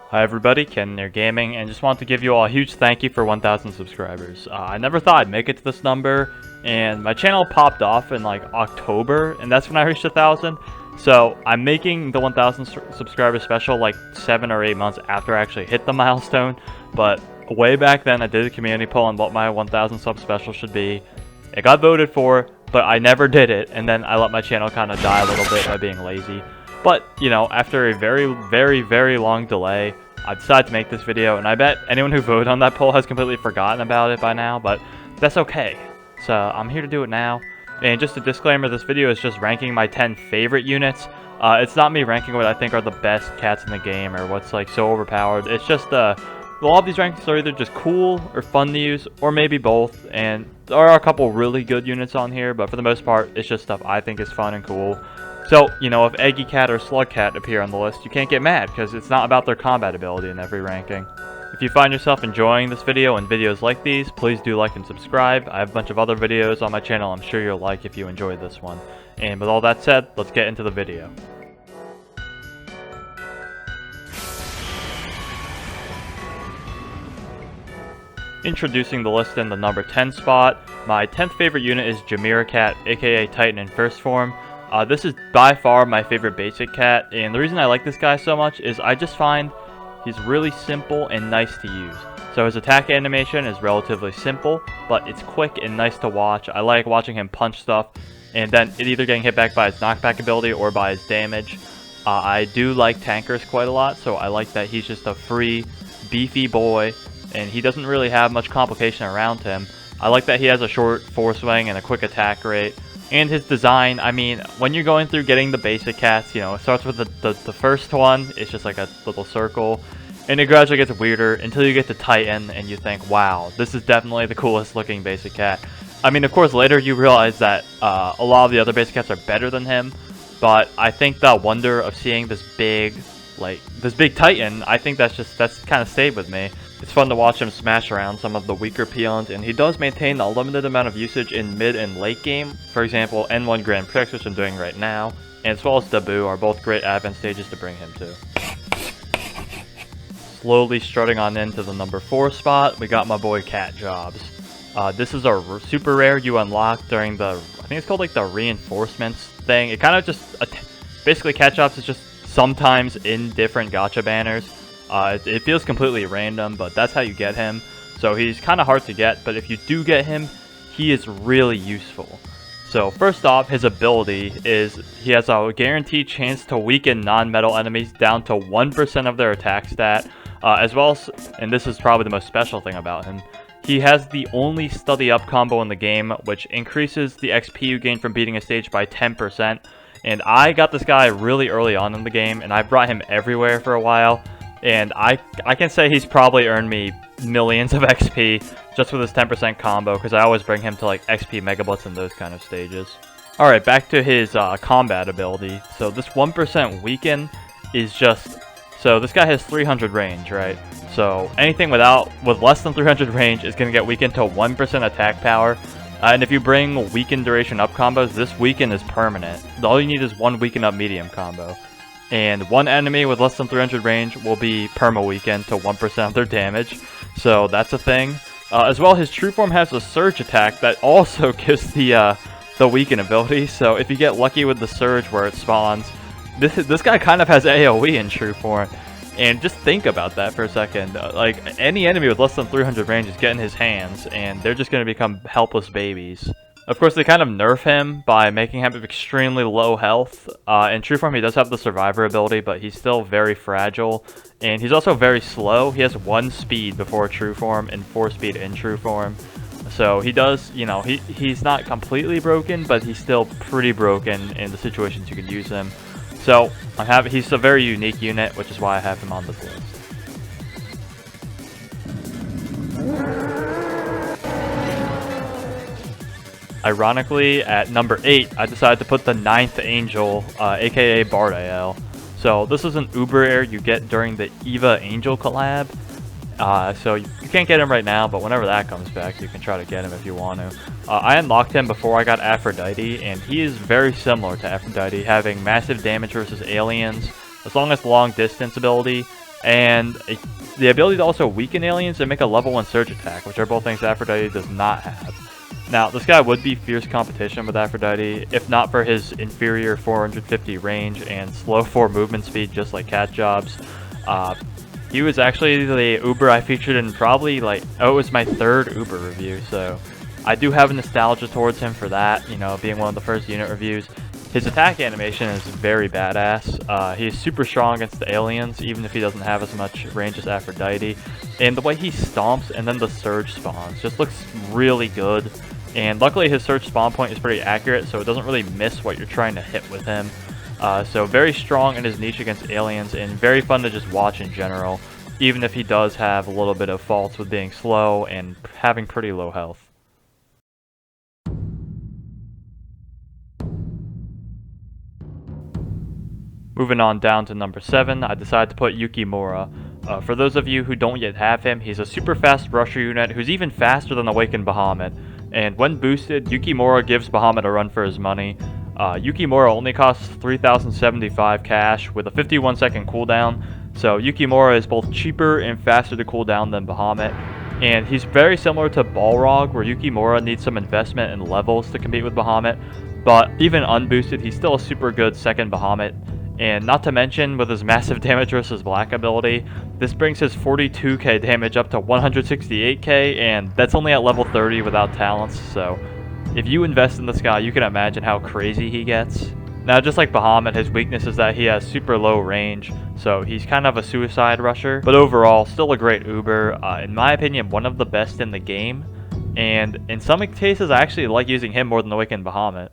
Hi everybody, Ken here Gaming, and just want to give you all a huge thank you for 1,000 subscribers. I never thought I'd make it to this number, and my channel popped off in like October, and that's when I reached 1,000. So I'm making the 1,000 subscriber special like 7 or 8 months after I actually hit the milestone. But way back then, I did a community poll on what my 1,000 sub special should be. It got voted for, but I never did it, and then I let my channel kind of die a little bit by being lazy. But, you know, after a very long delay, I decided to make this video, and I bet anyone who voted on that poll has completely forgotten about it by now, but that's okay. So, I'm here to do it now. And just a disclaimer, this video is just ranking my 10 favorite units. It's not me ranking what I think are the best cats in the game, or what's, like, so overpowered. It's just, a lot of these rankings are either just cool, or fun to use, or maybe both, and there are a couple really good units on here, but for the most part, it's just stuff I think is fun and cool. So, you know, if Eggy Cat or Slug Cat appear on the list, you can't get mad, because it's not about their combat ability in every ranking. If you find yourself enjoying this video and videos like these, please do like and subscribe. I have a bunch of other videos on my channel I'm sure you'll like if you enjoyed this one. And with all that said, let's get into the video. Introducing the list in the number 10 spot, my 10th favorite unit is Jamira Cat, aka Titan in first form. This is by far my favorite basic cat, and the reason I like this guy so much is I just find he's really simple and nice to use. So his attack animation is relatively simple, but it's quick and nice to watch. I like watching him punch stuff, and then it either getting hit back by his knockback ability or by his damage. I do like tankers quite a lot, so I like that he's just a free, beefy boy, and he doesn't really have much complication around him. I like that he has a short force swing and a quick attack rate. And his design, I mean, when you're going through getting the basic cats, you know, it starts with the first one, it's just like a little circle, and it gradually gets weirder until you get to Titan, and you think, wow, this is definitely the coolest looking basic cat. I mean, of course, later you realize that a lot of the other basic cats are better than him, but I think the wonder of seeing this big Titan, I think that's kind of stayed with me. It's fun to watch him smash around some of the weaker peons, and he does maintain a limited amount of usage in mid and late game. For example, N1 Grand Prix, which I'm doing right now, and as well as Dabu are both great advent stages to bring him to. Slowly strutting on into the number 4 spot, we got my boy Cat Jobs. This is a super rare you unlock during the, I think it's called like the reinforcements thing. It kind of just, basically Cat Jobs is just sometimes in different gacha banners. It feels completely random, but that's how you get him. So he's kind of hard to get, but if you do get him, he is really useful. So first off, his ability is he has a guaranteed chance to weaken non-metal enemies down to 1% of their attack stat, as well as, and this is probably the most special thing about him, he has the only study up combo in the game, which increases the XP you gain from beating a stage by 10%. And I got this guy really early on in the game, and I brought him everywhere for a while. And I can say he's probably earned me millions of XP just with his 10% combo, because I always bring him to like XP Megablitz and those kind of stages. Alright, back to his combat ability. So this 1% weaken is just... So this guy has 300 range, right? So anything with less than 300 range is going to get weakened to 1% attack power. And if you bring weaken duration up combos, this weaken is permanent. All you need is one weaken up medium combo. And one enemy with less than 300 range will be perma-weakened to 1% of their damage. So that's a thing. As well, his true form has a surge attack that also gives the weaken ability. So if you get lucky with the surge where it spawns, this guy kind of has AoE in true form. And just think about that for a second. Like, any enemy with less than 300 range is getting his hands, and they're just going to become helpless babies. Of course, they kind of nerf him by making him extremely low health. In true form, he does have the survivor ability, but he's still very fragile. And he's also very slow. He has 1 speed before true form and 4 speed in true form. So he does, you know, he's not completely broken, but he's still pretty broken in the situations you could use him. So he's a very unique unit, which is why I have him on this list. Ironically, at number 8, I decided to put the 9th Angel, aka Bardail. So this is an uber rare you get during the Eva Angel collab. So you can't get him right now, but whenever that comes back, you can try to get him if you want to. I unlocked him before I got Aphrodite, and he is very similar to Aphrodite, having massive damage versus aliens, as long as long distance ability, and the ability to also weaken aliens and make a level 1 surge attack, which are both things Aphrodite does not have. Now, this guy would be fierce competition with Aphrodite, if not for his inferior 450 range and slow 4 movement speed, just like Cat Jobs. He was actually the Uber I featured in probably it was my 3rd Uber review, so I do have a nostalgia towards him for that, you know, being one of the first unit reviews. His attack animation is very badass. He's super strong against the aliens, even if he doesn't have as much range as Aphrodite. And the way he stomps and then the surge spawns just looks really good. And luckily his surge spawn point is pretty accurate, so it doesn't really miss what you're trying to hit with him. So very strong in his niche against aliens, and very fun to just watch in general, even if he does have a little bit of faults with being slow and having pretty low health. Moving on down to number 7, I decided to put Yukimura. For those of you who don't yet have him, he's a super fast rusher unit who's even faster than Awaken Bahamut. And when boosted, Yukimura gives Bahamut a run for his money. Yukimura only costs 3,075 cash with a 51-second cooldown, so Yukimura is both cheaper and faster to cooldown than Bahamut. And he's very similar to Balrog, where Yukimura needs some investment in levels to compete with Bahamut, but even unboosted, he's still a super good second Bahamut. And not to mention, with his massive damage versus black ability, this brings his 42k damage up to 168k, and that's only at level 30 without talents, so if you invest in this guy, you can imagine how crazy he gets. Now, just like Bahamut, his weakness is that he has super low range, so he's kind of a suicide rusher, but overall, still a great Uber. In my opinion, one of the best in the game, and in some cases, I actually like using him more than Awaken Bahamut.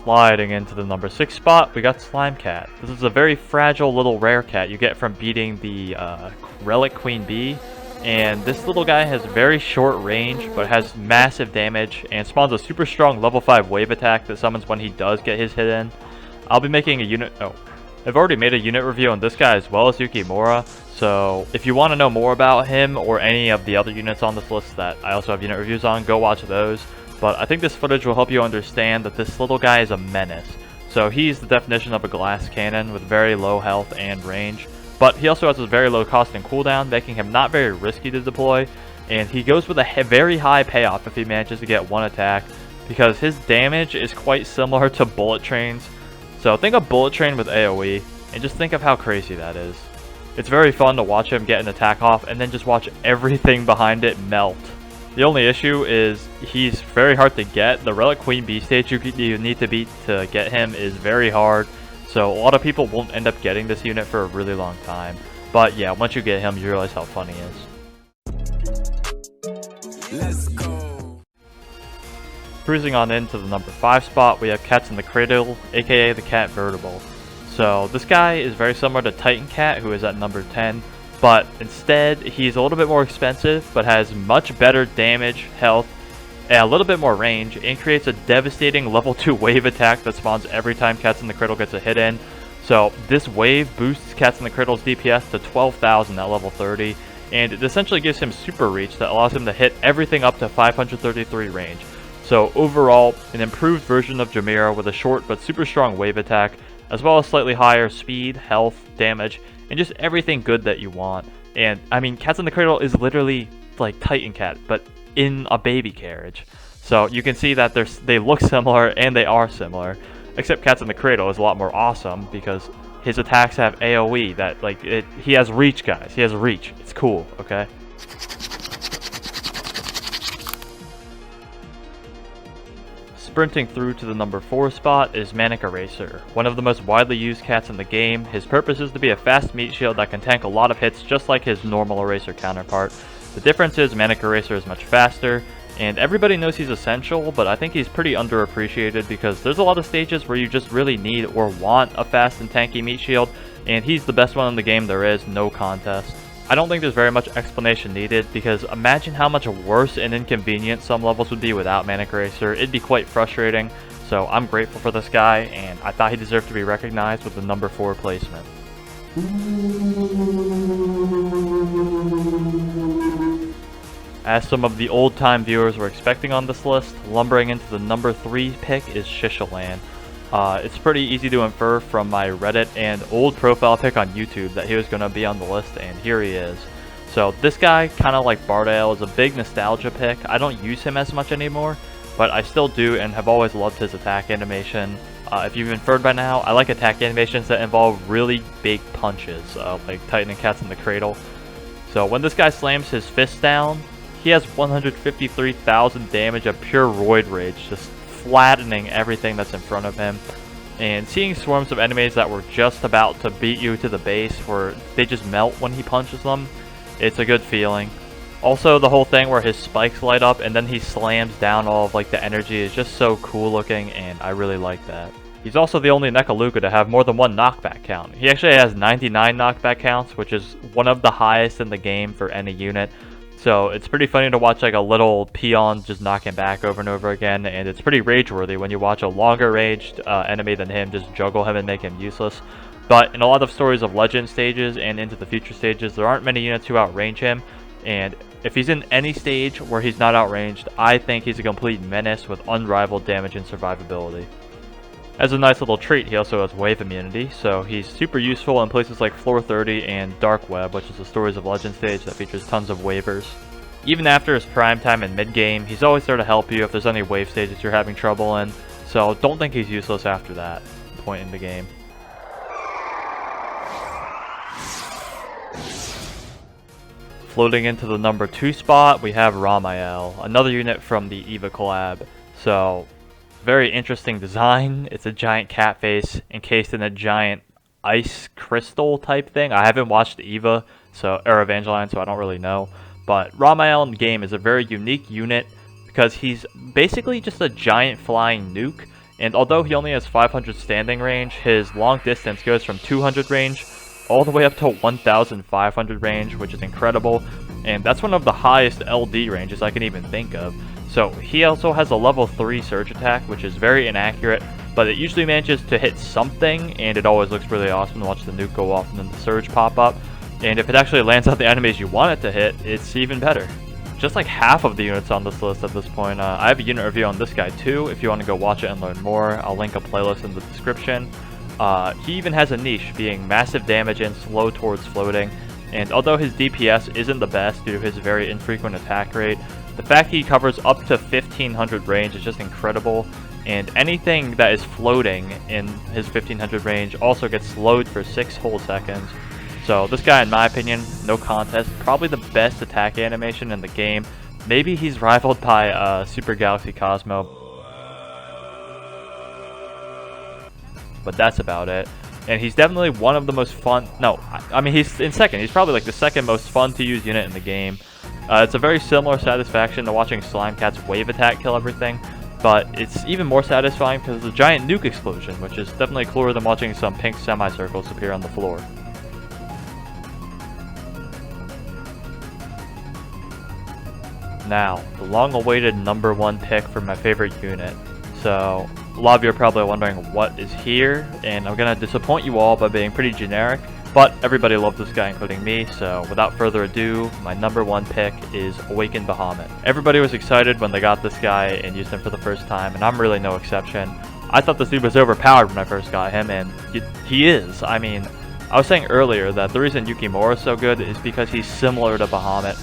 Sliding into the number 6 spot, we got Slime Cat. This is a very fragile little rare cat you get from beating the Relic Queen Bee, and this little guy has very short range but has massive damage and spawns a super strong level 5 wave attack that summons when he does get his hit in. I'll be making a unit... I've already made a unit review on this guy as well as Yukimura, so if you want to know more about him or any of the other units on this list that I also have unit reviews on, go watch those. But I think this footage will help you understand that this little guy is a menace. So he's the definition of a glass cannon with very low health and range. But he also has a very low cost and cooldown, making him not very risky to deploy. And he goes with a very high payoff if he manages to get one attack, because his damage is quite similar to Bullet Train's. So think of Bullet Train with AoE, and just think of how crazy that is. It's very fun to watch him get an attack off and then just watch everything behind it melt. The only issue is he's very hard to get. The Relic Queen Bee stage you need to beat to get him is very hard, so a lot of people won't end up getting this unit for a really long time. But yeah, once you get him, you realize how fun he is. Let's go. Cruising on into the number 5 spot, we have Cats in the Cradle, aka the Cat Vertebral. So this guy is very similar to Titan Cat, who is at number 10. But instead, he's a little bit more expensive, but has much better damage, health, and a little bit more range, and creates a devastating level 2 wave attack that spawns every time Cats in the Cradle gets a hit in. So this wave boosts Cats in the Cradle's DPS to 12,000 at level 30, and it essentially gives him super reach that allows him to hit everything up to 533 range. So overall, an improved version of Jamira with a short but super strong wave attack, as well as slightly higher speed, health, damage, and just everything good that you want. And I mean, Cats in the Cradle is literally like Titan Cat, but in a baby carriage. So you can see that they look similar and they are similar, except Cats in the Cradle is a lot more awesome because his attacks have AoE that he has reach, guys. He has reach. It's cool, okay? Sprinting through to the number 4 spot is Manic Eraser, one of the most widely used cats in the game. His purpose is to be a fast meat shield that can tank a lot of hits just like his normal Eraser counterpart. The difference is Manic Eraser is much faster, and everybody knows he's essential, but I think he's pretty underappreciated because there's a lot of stages where you just really need or want a fast and tanky meat shield, and he's the best one in the game there is, no contest. I don't think there's very much explanation needed, because imagine how much worse and inconvenient some levels would be without Manic Eraser. It'd be quite frustrating, so I'm grateful for this guy, and I thought he deserved to be recognized with the number 4 placement. As some of the old-time viewers were expecting on this list, lumbering into the number 3 pick is Shishalan. It's pretty easy to infer from my Reddit and old profile pic on YouTube that he was going to be on the list, and here he is. So this guy, kind of like Bardail, is a big nostalgia pick. I don't use him as much anymore, but I still do and have always loved his attack animation. If you've inferred by now, I like attack animations that involve really big punches, like Titan and Cats in the Cradle. So when this guy slams his fist down, he has 153,000 damage of pure Roid Rage, just flattening everything that's in front of him. And seeing swarms of enemies that were just about to beat you to the base, where they just melt when he punches them, it's a good feeling. Also, the whole thing where his spikes light up and then he slams down all of like the energy is just so cool looking, and I really like that. He's also the only Nekaluka to have more than one knockback count. He actually has 99 knockback counts, which is one of the highest in the game for any unit. So it's pretty funny to watch like a little peon just knock him back over and over again, and it's pretty rage-worthy when you watch a longer ranged enemy than him just juggle him and make him useless. But in a lot of stories of Legend stages and into the future stages, there aren't many units who outrange him, and if he's in any stage where he's not outranged, I think he's a complete menace with unrivaled damage and survivability. As a nice little treat, he also has wave immunity, so he's super useful in places like Floor 30 and Dark Web, which is the Stories of Legend stage that features tons of waivers. Even after his prime time and mid-game, he's always there to help you if there's any wave stages you're having trouble in, so don't think he's useless after that point in the game. Floating into the number 2 spot, we have Ramayana, another unit from the EVA collab. So, very interesting design. It's a giant cat face encased in a giant ice crystal type thing. I haven't watched EVA or Evangeline, so I don't really know. But Ramayana in the game is a very unique unit because he's basically just a giant flying nuke. And although he only has 500 standing range, his long distance goes from 200 range all the way up to 1,500 range, which is incredible, and that's one of the highest LD ranges I can even think of. So he also has a level 3 surge attack, which is very inaccurate, but it usually manages to hit something, and it always looks really awesome to watch the nuke go off and then the surge pop up. And if it actually lands on the enemies you want it to hit, it's even better. Just like half of the units on this list at this point. I have a unit review on this guy too, if you want to go watch it and learn more. I'll link a playlist in the description. He even has a niche, being massive damage and slow towards floating, and although his DPS isn't the best due to his very infrequent attack rate, the fact he covers up to 1500 range is just incredible, and anything that is floating in his 1500 range also gets slowed for 6 whole seconds. So this guy, in my opinion, no contest, probably the best attack animation in the game. Maybe he's rivaled by Super Galaxy Cosmo, but that's about it. And he's definitely one of the most fun, I mean he's in second, he's probably like the second most fun to use unit in the game. It's a very similar satisfaction to watching Slime Cat's wave attack kill everything, but it's even more satisfying because it's a giant nuke explosion, which is definitely cooler than watching some pink semicircles appear on the floor. Now, the long-awaited number 1 pick for my favorite unit. So, a lot of you are probably wondering what is here, and I'm going to disappoint you all by being pretty generic, but everybody loved this guy, including me, so without further ado, my number 1 pick is Awaken Bahamut. Everybody was excited when they got this guy and used him for the first time, and I'm really no exception. I thought this dude was overpowered when I first got him, and he is. I mean, I was saying earlier that the reason Yukimura is so good is because he's similar to Bahamut,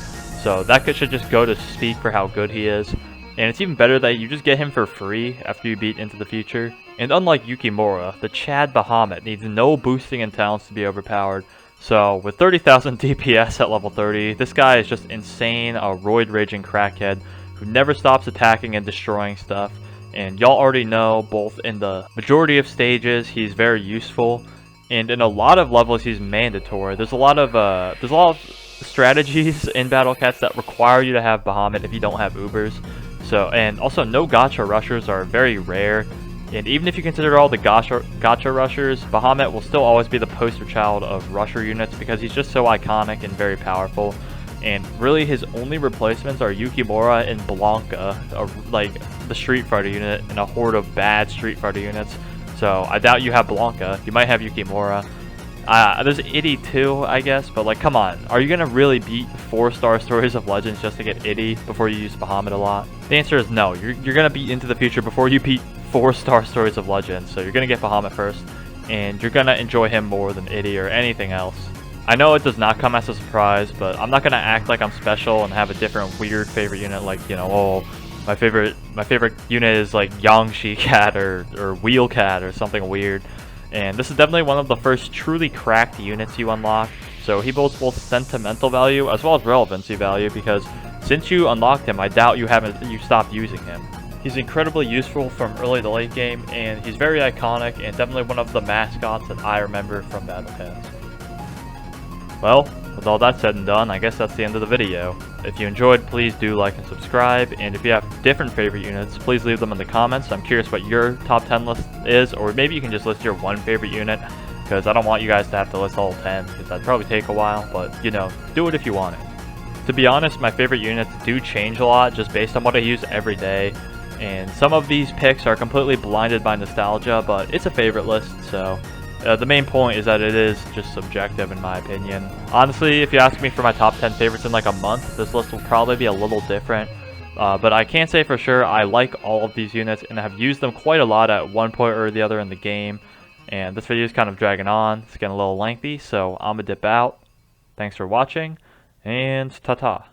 so that should just go to speak for how good he is. And it's even better that you just get him for free after you beat Into the Future. And unlike Yukimura, the Chad Bahamut needs no boosting and talents to be overpowered. So with 30,000 DPS at level 30, this guy is just insane, a roid raging crackhead who never stops attacking and destroying stuff. And y'all already know, both in the majority of stages, he's very useful, and in a lot of levels, he's mandatory. There's a lot of strategies in Battle Cats that require you to have Bahamut if you don't have Ubers. So, and also no gacha rushers are very rare, and even if you consider all the gacha rushers, Bahamut will still always be the poster child of rusher units because he's just so iconic and very powerful. And really his only replacements are Yukimura and Blanca, like the Street Fighter unit and a horde of bad Street Fighter units. So I doubt you have Blanca, you might have Yukimura. There's Itty too, I guess, but like, come on. Are you gonna really beat 4-star Stories of Legends just to get Itty before you use Bahamut a lot? The answer is no. You're gonna beat Into the Future before you beat 4-star Stories of Legends, so you're gonna get Bahamut first, and you're gonna enjoy him more than Itty or anything else. I know it does not come as a surprise, but I'm not gonna act like I'm special and have a different weird favorite unit, like, you know, oh, my favorite unit is like Yangshi Cat or Wheel Cat or something weird. And this is definitely one of the first truly cracked units you unlock, so he boasts both sentimental value as well as relevancy value, because since you unlocked him, I doubt you stopped using him. He's incredibly useful from early to late game, and he's very iconic and definitely one of the mascots that I remember from Battle Pass. Well, with all that said and done, I guess that's the end of the video. If you enjoyed, please do like and subscribe, and if you have different favorite units, please leave them in the comments. I'm curious what your top 10 list is, or maybe you can just list your one favorite unit, because I don't want you guys to have to list all 10, because that'd probably take a while, but, you know, do it if you want it. To be honest, my favorite units do change a lot, just based on what I use every day, and some of these picks are completely blinded by nostalgia, but it's a favorite list, so the main point is that it is just subjective in my opinion. Honestly, if you ask me for my top 10 favorites in like a month, this list will probably be a little different. But I can say for sure I like all of these units and have used them quite a lot at one point or the other in the game. And this video is kind of dragging on. It's getting a little lengthy, so I'm gonna dip out. Thanks for watching, and ta-ta.